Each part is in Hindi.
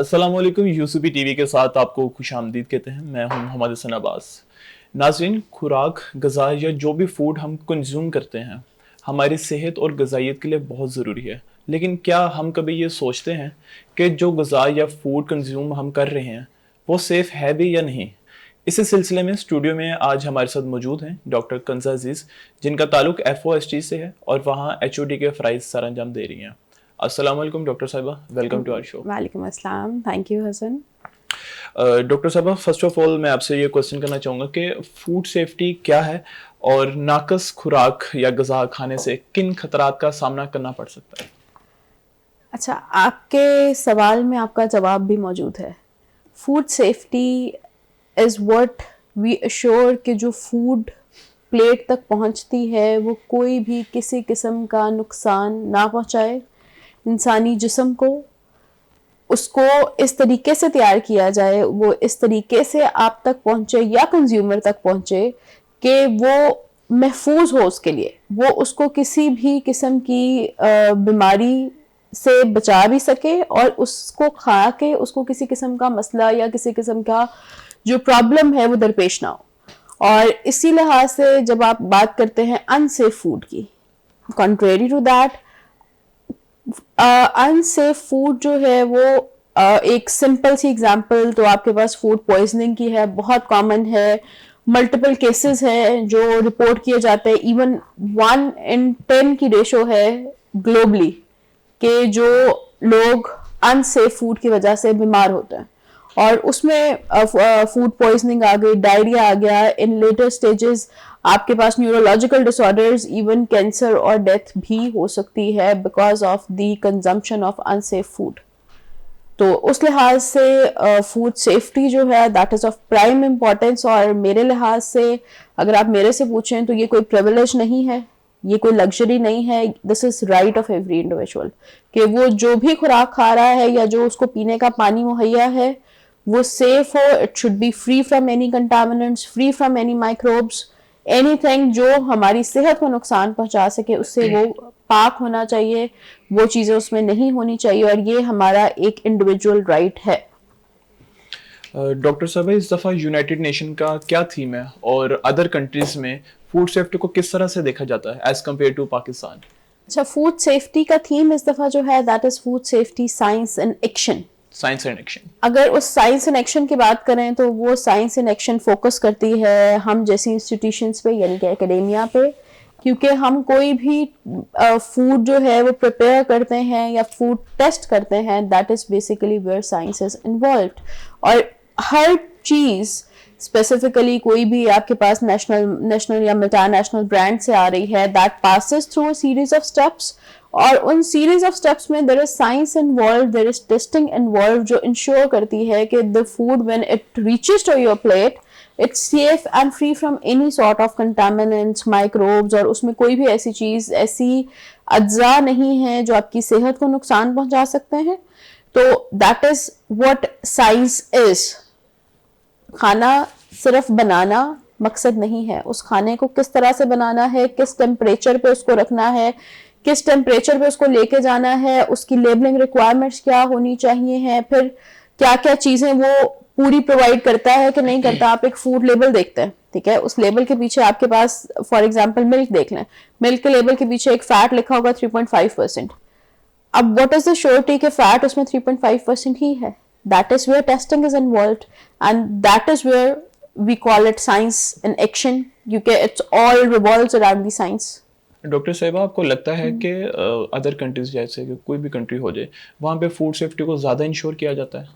अस्सलामुअलैकुम। यूसुफी टीवी के साथ आपको खुशामदीद कहते हैं। मैं हूं मोहम्मद हसन अब्बास। नाज़रीन, खुराक, ग़िज़ा या जो भी फूड हम कंज्यूम करते हैं हमारी सेहत और ग़िज़ाइयत के लिए बहुत ज़रूरी है। लेकिन क्या हम कभी ये सोचते हैं कि जो ग़िज़ा या फूड कंज्यूम हम कर रहे हैं वो सेफ़ है भी या नहीं? इसी सिलसिले में स्टूडियो में आज हमारे साथ मौजूद हैं डॉक्टर कंज़ा अज़ीज़, जिनका ताल्लुक FOST से है और वहाँ HOD के फ़राइज़ सर अंजाम दे रही हैं। अस्सलाम वालेकुम डॉक्टर साहिबा, वेलकम टू आवर शो। वालेकुम अस्सलाम, थैंक यू हसन। डॉक्टर साहब, फर्स्ट ऑफ ऑल मैं आपसे ये क्वेश्चन करना चाहूँगा कि फूड सेफ्टी क्या है और नाकस खुराक या ग़िज़ा खाने से किन खतरात का सामना करना पड़ सकता है? अच्छा, आपके सवाल में आपका जवाब भी मौजूद है। Food safety is what we assure कि जो फूड प्लेट तक पहुंचती है वो कोई भी किसी किस्म का नुकसान ना पहुंचाए इंसानी जिस्म को। उसको इस तरीके से तैयार किया जाए, वो इस तरीके से आप तक पहुंचे या कंज्यूमर तक पहुंचे कि वो महफूज हो उसके लिए, वो उसको किसी भी किस्म की बीमारी से बचा भी सके और उसको खा के उसको किसी किस्म का मसला या किसी किस्म का जो प्रॉब्लम है वो दरपेश ना हो। और इसी लिहाज से जब आप बात करते हैं अनसेफ फूड की, contrary to that, unsafe food जो है वो एक सिंपल सी एग्जांपल तो आपके पास फूड पॉइजनिंग की है, बहुत कॉमन है। मल्टीपल केसेस हैं जो रिपोर्ट किए जाते हैं, इवन 1 in 10 की रेशो है ग्लोबली कि जो लोग अनसेफ फूड की वजह से बीमार होते हैं। और उसमें फूड पॉइजनिंग आ गई, डायरिया आ गया, इन लेटर स्टेजेस आपके पास न्यूरोलॉजिकल डिसऑर्डर्स, इवन कैंसर और डेथ भी हो सकती है because of the consumption of unsafe food. तो उस लिहाज से फूड सेफ्टी जो है that is of prime importance. और मेरे लिहाज से अगर आप मेरे से पूछें तो ये कोई प्रिविलेज नहीं है, ये कोई लग्जरी नहीं है, this is right of every individual कि वो जो भी खुराक खा रहा है या जो उसको पीने का पानी मुहैया है वो सेफ हो। It should be free from any contaminants, free from any microbes, anything जो हमारी सेहत को नुकसान पहुंचा सके उससे वो पाक होना चाहिए, वो चीज़ें उसमें नहीं होनी चाहिए। और ये हमारा एक इंडिविजुअल राइट है। डॉक्टर साहब, इस दफ़ा यूनाइटेड नेशन का क्या थीम है और अदर कंट्रीज़ में फूड सेफ्टी को किस तरह से देखा जाता है एज़ कम्पेयर टू पाकिस्तान? अच्छा, फूड सेफ्टी का थीम इस दफ़ा जो है that is food safety science and action. Science and action. अगर उस साइंस एंड एक्शन की बात करें तो वो साइंस एंड एक्शन फोकस करती है हम जैसी इंस्टीट्यूशंस पे, यानी कि एकेडेमिया पे, क्योंकि हम कोई भी फूड जो है वो प्रिपेयर करते हैं या फूड टेस्ट करते हैं, that is basically where science is involved. और हर चीज़ स्पेसिफिकली कोई भी आपके पास नेशनल या मल्टीनेशनल ब्रांड से आ रही है, that passes through a series of steps. और उन सीरीज ऑफ स्टेप्स में there is science involve, there is testing involve जो इंश्योर करती है कि the food when it reaches to your plate it's safe and free from any sort of contaminants, microbes, और उसमें कोई भी ऐसी चीज़, ऐसी अज्जा नहीं है जो आपकी सेहत को नुकसान पहुंचा सकते हैं। तो that is what science is. खाना सिर्फ बनाना मकसद नहीं है, उस खाने को किस तरह से बनाना है, किस टेम्परेचर पे उसको रखना है, किस टेम्परेचर पे उसको लेके जाना है, उसकी लेबलिंग रिक्वायरमेंट्स क्या होनी चाहिए हैं, फिर क्या क्या चीज़ें वो पूरी प्रोवाइड करता है कि नहीं करता। आप एक फूड लेबल देखते हैं, ठीक है, उस लेबल के पीछे आपके पास फॉर एग्जांपल मिल्क देख लें, मिल्क के लेबल के पीछे एक फैट लिखा होगा 3.5%। अब व्हाट इज द श्योरिटी कि फैट उसमें 3.5% ही है? That is where testing is involved and that is where we call it science in action, क्योंकि it's all revolves around the science. Doctor साहिबा, आपको लगता है कि अदर कंट्रीज जैसे कि कोई भी कंट्री हो जाए वहाँ पे फूड सेफ्टी को ज़्यादा इंश्योर किया जाता है?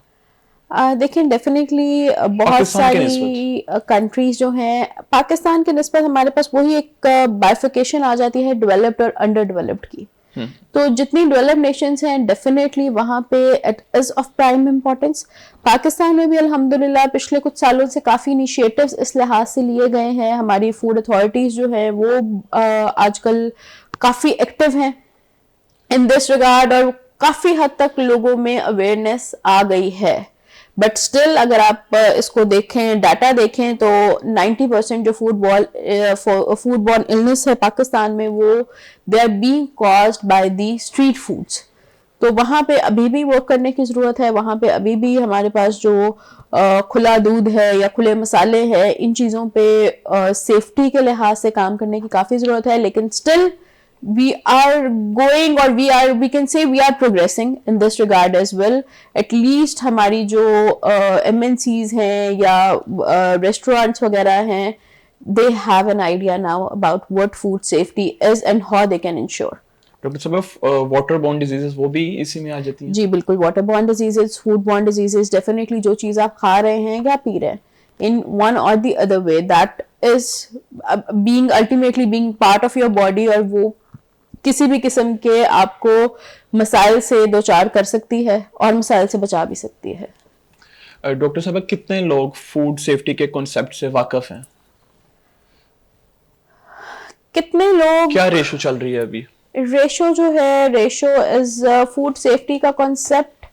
देखिए, डेफिनेटली बहुत सारी कंट्रीज जो हैं, पाकिस्तान के निस्बत हमारे पास वही एक बाइफिकेशन आ जाती है डेवलप्ड और अंडर डेवलप्ड की। तो जितनी डेवलप्ड नेशंस हैं डेफिनेटली वहाँ पे it is of prime importance. Pakistan में भी अल्हम्दुलिल्लाह पिछले कुछ सालों से काफ़ी इनिशिएटिव्स इस लिहाज से लिए गए हैं। हमारी फूड अथॉरिटीज़ जो है वो आजकल काफ़ी एक्टिव हैं इन दिस रिगार्ड और काफ़ी हद तक लोगों में अवेयरनेस आ गई है। बट स्टिल अगर आप इसको देखें, डाटा देखें, तो 90% जो फूड बॉर्न इलनेस है पाकिस्तान में वो they are being caused by the street foods. तो वहाँ पे अभी भी वर्क करने की ज़रूरत है, वहाँ पे अभी भी हमारे पास जो खुला दूध है या खुले मसाले हैं, इन चीज़ों पे सेफ्टी के लिहाज से काम करने की काफ़ी ज़रूरत है, लेकिन still we are going or we can say we are progressing in this regard as well. At least हमारी जो MNCs हैं या restaurants वगैरह हैं, they have an idea now about what food safety is and how they can ensure. Doctor साहब, वाटर बॉर्न डिजीजेस वो भी इसी में आ जाती हैं? जी बिल्कुल, water borne diseases, food borne diseases, definitely जो चीज़ आप खा रहे हैं या पी रहे हैं, in one or the other way, that is being ultimately being part of your body, और वो किसी भी किस्म के आपको मसाइल से दो चार कर सकती है और मसाइल से बचा भी सकती है। डॉक्टर साहब, कितने लोग फूड सेफ्टी के कॉन्सेप्ट से वाकिफ हैं? कितने लोग, क्या रेशो चल रही है अभी? रेशो जो है, रेशो इज फूड सेफ्टी का कॉन्सेप्ट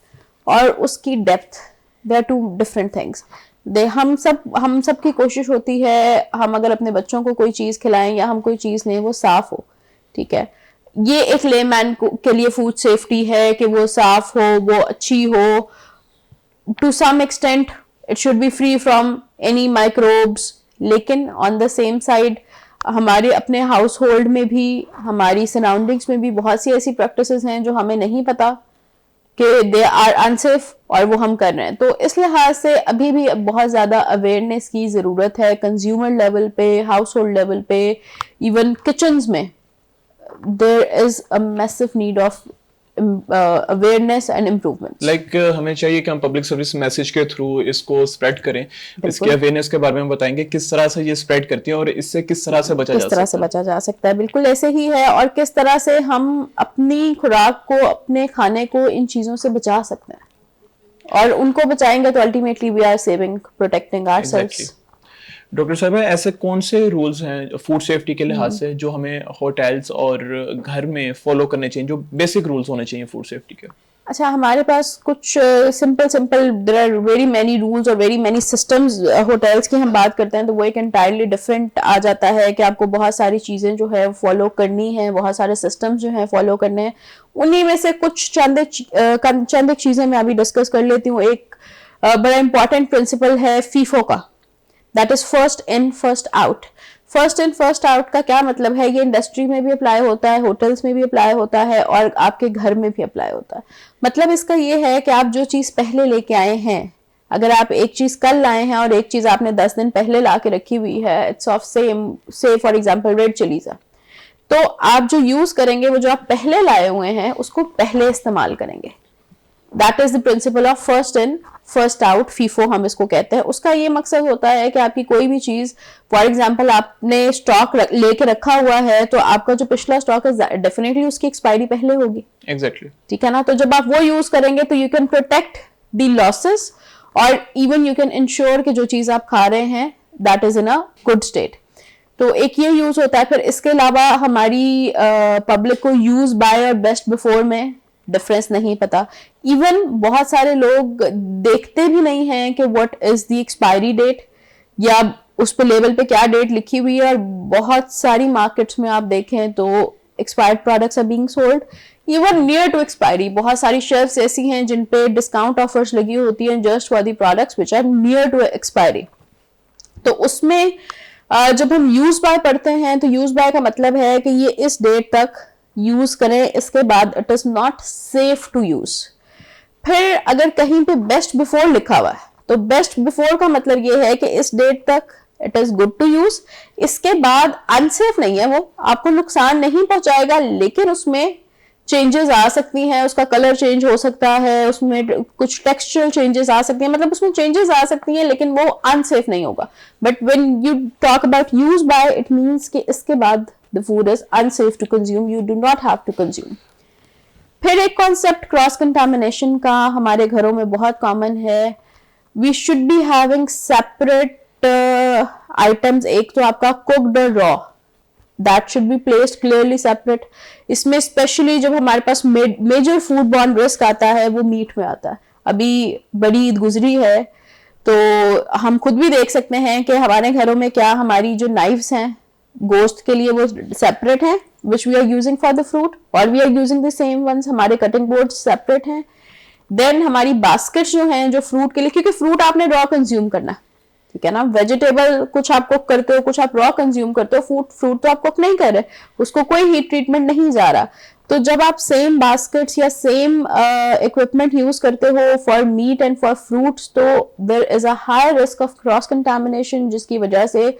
और उसकी depth, they are two different things. हम सब की कोशिश होती है, हम अगर अपने बच्चों को कोई चीज़ खिलाएं या हम कोई चीज़ लें वो साफ हो, ठीक है। ये एक लेमैन के लिए फूड सेफ्टी है कि वो साफ हो, वो अच्छी हो, to some extent it should be free from any microbes. लेकिन ऑन द सेम साइड हमारे अपने हाउस होल्ड में भी, हमारी सराउंडिंग्स में भी बहुत सी ऐसी प्रैक्टिसेस हैं जो हमें नहीं पता कि दे आर अनसेफ और वो हम कर रहे हैं। तो इस लिहाज से अभी भी बहुत ज़्यादा अवेयरनेस की ज़रूरत है, कंज्यूमर लेवल पे, हाउस होल्ड लेवल पे, इवन किचन्स में there is a massive need of awareness and improvements. हमें चाहिए कि हम पब्लिक सर्विस मैसेज के थ्रू इसको स्प्रेड करें। इसके अवेयरनेस के बारे में बताएंगे, किस तरह से ये स्प्रेड करती है और इससे किस तरह से बचा जा सकता है। बिल्कुल ऐसे ही है, और किस तरह से हम अपनी खुराक को, अपने खाने को इन चीज़ों से बचा सकते हैं, और उनको बचाएंगे तो ultimately we are saving, protecting ourselves. Doctor साहब, ऐसे कौन से रूल्स हैं फूड सेफ्टी के लिहाज से जो हमें होटल्स और घर में फॉलो करने चाहिए, जो बेसिक रूल्स होने चाहिए फूड सेफ्टी के? अच्छा, हमारे पास कुछ simple there are very many rules और वेरी मेनी सिस्टम्स। होटल्स की हम बात करते हैं तो वो एक एंटायरली डिफरेंट आ जाता है कि आपको बहुत सारी चीज़ें जो है फॉलो करनी है, बहुत सारे सिस्टम्स जो है फॉलो करने हैं। उन्हीं में से कुछ चंद एक चीज़ें मैं अभी डिस्कस कर लेती हूँ। एक बड़ा इंपॉर्टेंट प्रिंसिपल है फीफो का, that is first in first out. First in first out का क्या मतलब है? ये इंडस्ट्री में भी अप्लाई होता है, होटल्स में भी अप्लाई होता है, और आपके घर में भी अप्लाई होता है। मतलब इसका ये है कि आप जो चीज़ पहले लेके आए हैं, अगर आप एक चीज़ कल लाए हैं और एक चीज़ आपने 10 दिन पहले ला के रखी हुई है, इट्स ऑफ सेम, से फॉर एग्जाम्पल रेड चिलीज है, तो आप जो यूज़ करेंगे, वो जो आप पहले लाए हुए हैं उसको पहले इस्तेमाल करेंगे। That is the principle of first in first out, FIFO हम इसको कहते हैं। उसका ये मकसद होता है कि आपकी कोई भी चीज, फॉर एग्जांपल आपने स्टॉक लेके रखा हुआ है, तो आपका जो पिछला स्टॉक है डेफिनेटली उसकी एक्सपायरी पहले होगी। एग्जैक्टली, ठीक है ना। तो जब आप वो यूज करेंगे तो you can protect the losses, और इवन यू कैन इंश्योर कि जो चीज आप खा रहे हैं that is in a good state. तो एक ये यूज होता है। फिर इसके अलावा हमारी पब्लिक को यूज बाय और बेस्ट बिफोर में डिफरेंस नहीं पता। इवन बहुत सारे लोग देखते भी नहीं हैं कि what is the expiry date, या उस पे लेबल पे क्या डेट लिखी हुई है। और बहुत सारी मार्केट्स में आप देखें तो expired products are being sold even near to expiry. बहुत सारी शेल्फ्स ऐसी हैं जिन पे डिस्काउंट ऑफर्स लगी होती हैं just for the products which are near to expiry. तो उसमें जब हम यूज बाय पढ़ते हैं तो यूज बाय का मतलब है कि ये इस डेट तक यूज करें, इसके बाद it is not safe to use. फिर अगर कहीं पे बेस्ट बिफोर लिखा हुआ है तो बेस्ट बिफोर का मतलब ये है कि इस डेट तक it is good to use, इसके बाद अनसेफ नहीं है, वो आपको नुकसान नहीं पहुंचाएगा, लेकिन उसमें चेंजेस आ सकती हैं, उसका कलर चेंज हो सकता है, उसमें कुछ टेक्सचरल चेंजेस आ सकती हैं, मतलब उसमें चेंजेस आ सकती हैं, लेकिन वो अनसेफ नहीं होगा। But when you talk about use by, it means कि इसके बाद the food is unsafe to consume, you do not have to consume. फिर एक कॉन्सेप्ट क्रॉस कंटामिनेशन का हमारे घरों में बहुत कॉमन है। We should be having separate items. एक तो आपका कुक्ड और raw, that should be placed clearly separate. इसमें स्पेशली जब हमारे पास मेजर फूड बॉर्न रिस्क आता है वो मीट में आता है। अभी बड़ी ईद गुजरी है तो हम खुद भी देख सकते हैं कि हमारे घरों में क्या हमारी जो नाइफ्स हैं गोश्त के लिए वो सेपरेट हैं, which we are using for the fruit or we are using the same ones, हमारे कटिंग बोर्ड सेपरेट हैं। देन हमारी बास्केट्स जो हैं जो फ्रूट के लिए, क्योंकि फ्रूट आपने रॉ कंज्यूम करना, ठीक है ना, वेजिटेबल कुछ आप कुक करते हो, कुछ आप रॉ कंज्यूम करते हो, फ्रूट तो आप कुक नहीं कर रहे, उसको कोई हीट ट्रीटमेंट नहीं जा रहा। तो जब आप सेम बास्केट्स या सेम इक्विपमेंट यूज करते हो for meat and for fruits, तो there is a high risk of cross contamination, जिसकी वजह से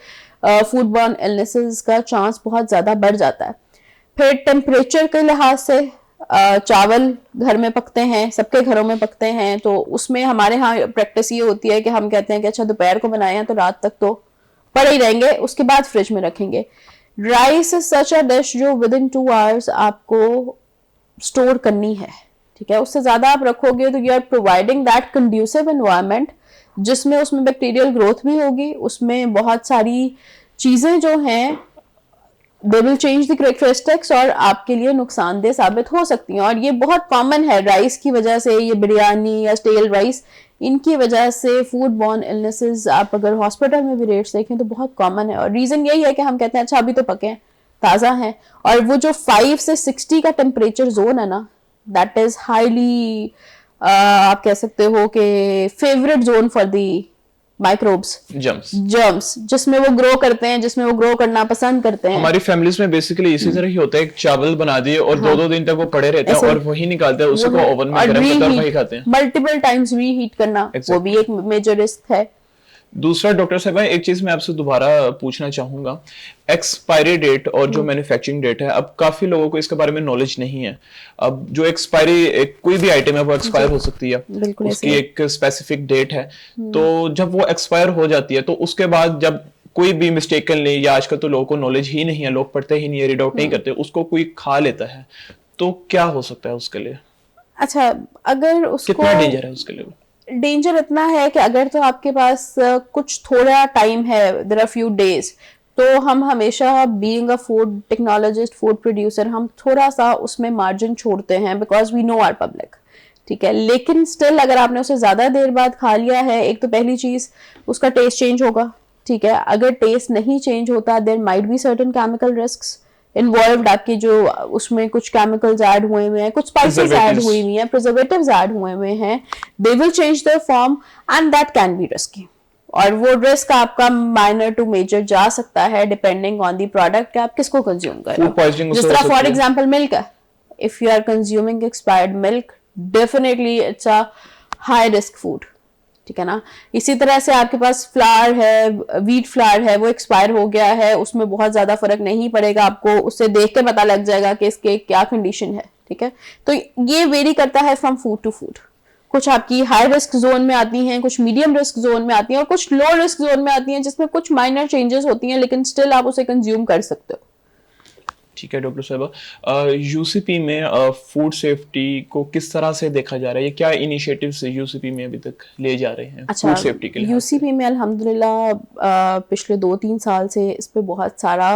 फूड बॉर्न इलनेसेस का चांस बहुत ज्यादा बढ़ जाता है। फिर टेम्परेचर के लिहाज से चावल घर में पकते हैं, सबके घरों में पकते हैं, तो उसमें हमारे यहाँ प्रैक्टिस ये होती है कि हम कहते हैं कि अच्छा दोपहर को बनाए हैं तो रात तक तो पड़े ही रहेंगे, उसके बाद फ्रिज में रखेंगे। Rice is such a dish जो विद इन 2 आवर्स आपको स्टोर करनी है, ठीक है, उससे ज्यादा आप रखोगे तो you are providing that conducive environment जिसमें उसमें बैक्टीरियल ग्रोथ भी होगी, उसमें बहुत सारी चीजें जो हैं they will change the characteristics और आपके लिए नुकसानदेह साबित हो सकती हैं। और ये बहुत कॉमन है राइस की वजह से, ये बिरयानी या स्टेल राइस, इनकी वजह से फूड बॉर्न इलनेसेस आप अगर हॉस्पिटल में भी रेट्स देखें तो बहुत कॉमन है। और रीजन यही है कि हम कहते हैं अच्छा अभी तो पके हैं, ताज़ा हैं, और वो जो 5 से 60 का टेम्परेचर जोन है ना, दैट इज हाईली आप कह सकते हो कि favourite zone for the microbes, germs, जिसमें वो ग्रो करते हैं, जिसमें वो ग्रो करना पसंद करते हैं। हमारी फैमिलीज में बेसिकली इसी तरह ही होता है, एक चावल बना दिए और 2-2 दिन तक वो पड़े रहते हैं और वही निकालते हैं, उसी को ओवन में गरम करके वही खाते हैं। मल्टीपल टाइम्स रीहीट करना, वो भी एक मेजर रिस्क है। दूसरा डॉक्टर साहब एक चीज मैं आपसे दोबारा पूछना चाहूंगा, एक्सपायरी डेट और जो मैन्युफैक्चरिंग डेट है, अब काफी लोगों को इसके बारे में नॉलेज नहीं है। अब जो एक्सपायरी कोई भी आइटम है वो एक्सपायर हो सकती है, उसकी एक स्पेसिफिक डेट है, तो जब वो एक्सपायर हो जाती है तो उसके बाद जब कोई भी मिस्टेकनली, या आजकल तो लोगों को नॉलेज ही नहीं है, लोग पढ़ते ही नहीं है, रीड आउट नहीं करते, उसको कोई खा लेता है, तो क्या हो सकता है उसके लिए? अच्छा, अगर उसको कितना डेंजर है उसके लिए? डेंजर इतना है कि अगर तो आपके पास कुछ थोड़ा टाइम है, देयर आर फ्यू डेज, तो हम हमेशा being a food technologist, food producer, हम थोड़ा सा उसमें मार्जिन छोड़ते हैं because we know our public, ठीक है। लेकिन स्टिल अगर आपने उसे ज्यादा देर बाद खा लिया है, एक तो पहली चीज उसका टेस्ट चेंज होगा, ठीक है। अगर टेस्ट नहीं चेंज होता, there might be certain chemical risks involved, आपकी जो उसमें कुछ केमिकल्स ऐड हुए हुए हैं, कुछ स्पाइसेस ऐड हुई हुई हैं, प्रिजर्वेटिव्स ऐड हुए हुए हैं, they will change their form and that can be risky. और वो रिस्क आपका माइनर टू मेजर जा सकता है डिपेंडिंग ऑन द प्रोडक्ट कि आप किसको कंज्यूम कर रहे हो। जिस तरह फॉर एग्जांपल मिल्क है, if you are consuming expired milk, definitely it's a high risk food, ठीक है ना। इसी तरह से आपके पास फ्लावर है, व्हीट फ्लावर है, वो एक्सपायर हो गया है, उसमें बहुत ज्यादा फर्क नहीं पड़ेगा, आपको उससे देख के पता लग जाएगा कि इसके क्या कंडीशन है, ठीक है। तो ये वेरी करता है फ्रॉम फूड टू फूड, कुछ आपकी हाई रिस्क जोन में आती हैं, कुछ मीडियम रिस्क जोन में आती हैं और कुछ लो रिस्क जोन में आती हैं जिसमें कुछ माइनर चेंजेस होती हैं, लेकिन स्टिल आप उसे कंज्यूम कर सकते हो। ठीक है डॉक्टर साहब, यूसीपी में फूड सेफ्टी को किस तरह से देखा जा रहा है? ये क्या इनिशिएटिव्स यूसीपी में अभी तक ले जा रहे हैं फूड सेफ्टी के लिए? यूसीपी में अल्हम्दुलिल्लाह पिछले 2-3 साल से इस पे बहुत सारा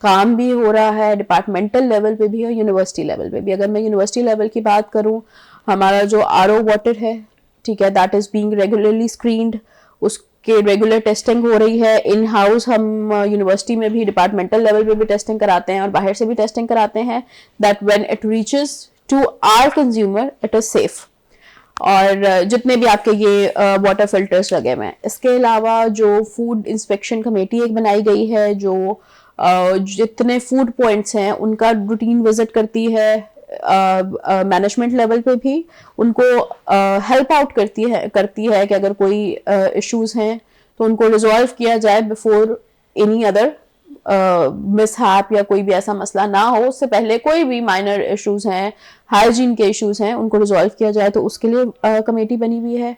काम भी हो रहा है, डिपार्टमेंटल लेवल पे भी और यूनिवर्सिटी लेवल पे भी। अगर मैं यूनिवर्सिटी लेवल की बात करूं, हमारा जो आरओ वाटर है, ठीक है, that is being regularly screened, उसके रेगुलर टेस्टिंग हो रही है। इन हाउस हम यूनिवर्सिटी में भी डिपार्टमेंटल लेवल पे भी टेस्टिंग कराते हैं और बाहर से भी टेस्टिंग कराते हैं, that when it reaches to our consumer it is safe. और जितने भी आपके ये वाटर फिल्टर्स लगे हुए हैं, इसके अलावा जो फूड इंस्पेक्शन कमेटी एक बनाई गई है जो जितने फूड पॉइंट्स हैं उनका रूटीन विजिट करती है, मैनेजमेंट लेवल पे भी उनको हेल्प आउट करती है कि अगर कोई इश्यूज हैं तो उनको रिजॉल्व किया जाए बिफोर एनी अदर मिसहैप या कोई भी ऐसा मसला ना हो, उससे पहले कोई भी माइनर इश्यूज हैं, हाइजीन के इश्यूज हैं, उनको रिजॉल्व किया जाए, तो उसके लिए कमेटी बनी हुई है।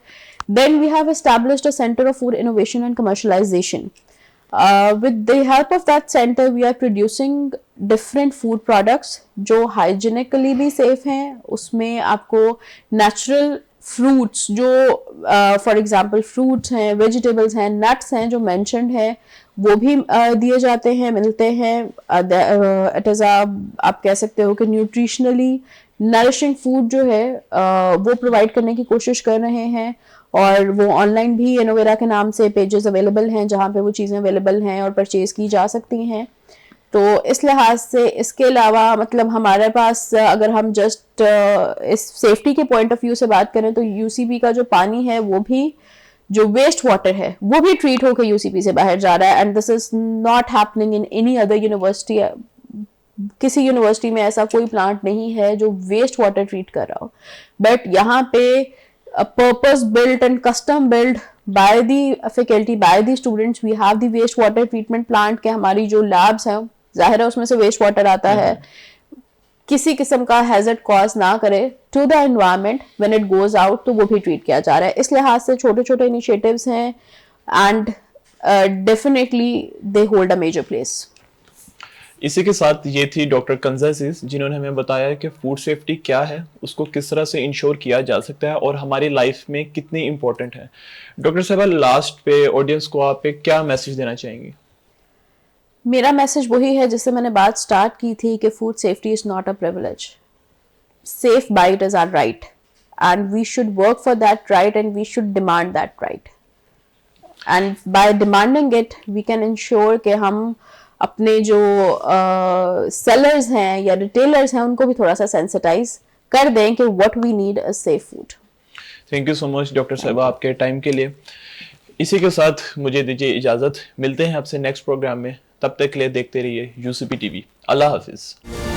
Then we have established a centre of food innovation and commercialisation. With the help of that center, we are producing different food products जो hygienically भी safe हैं। उसमें आपको natural fruits जो for example fruits हैं, vegetables हैं, nuts हैं जो mentioned हैं, वो भी दिए जाते हैं, मिलते हैं। It is आप कह सकते हो कि nutritionally nourishing food जो है वो provide करने की कोशिश कर रहे हैं। और वो ऑनलाइन भी एनोवेरा के नाम से पेजेस अवेलेबल हैं जहाँ पे वो चीज़ें अवेलेबल हैं और परचेज की जा सकती हैं। तो इस लिहाज से इसके अलावा मतलब हमारे पास अगर हम जस्ट इस सेफ्टी के पॉइंट ऑफ व्यू से बात करें तो यूसीपी का जो पानी है वो भी जो वेस्ट वाटर है वो भी ट्रीट होकर यूसीपी से बाहर जा रहा है and this is not happening in any other university. किसी यूनिवर्सिटी में ऐसा कोई प्लांट नहीं है जो वेस्ट वाटर ट्रीट कर रहा हो, बट यहाँ पे purpose built and custom build by the faculty by the students we have the waste water treatment plant के हमारी जो लैब्स हैं जाहिर है उसमें से वेस्ट वाटर आता है, किसी किस्म का हैजर्ड कॉज ना करे to the environment when it goes out, तो वो भी ट्रीट किया जा रहा है। इस लिहाज से छोटे छोटे इनिशिएटिव्स हैं and definitely they hold a major place. इसी के साथ ये थी डॉक्टर कंजा अजीज जिन्होंने हमें बताया कि फूड सेफ्टी क्या है, उसको किस तरह से इंश्योर किया जा सकता है और हमारी लाइफ में कितनी इंपॉर्टेंट है। डॉक्टर साहबा, लास्ट पे ऑडियंस को आप एक क्या मैसेज देना चाहेंगी? मेरा मैसेज वही है जिससे मैंने बात स्टार्ट की थी कि food safety is not a privilege, safe bite is our right and we should work for that right and we should demand that right and by demanding it we can ensure कि हम अपने जो सेलर्स हैं या रिटेलर्स हैं उनको भी थोड़ा सा सेंसिटाइज कर दें कि what we need a safe food. Thank you so much doctor साहबा आपके टाइम के लिए। इसी के साथ मुझे दीजिए इजाज़त, मिलते हैं आपसे नेक्स्ट प्रोग्राम में, तब तक के लिए देखते रहिए यूसीपी टीवी। अल्लाह हाफिज़।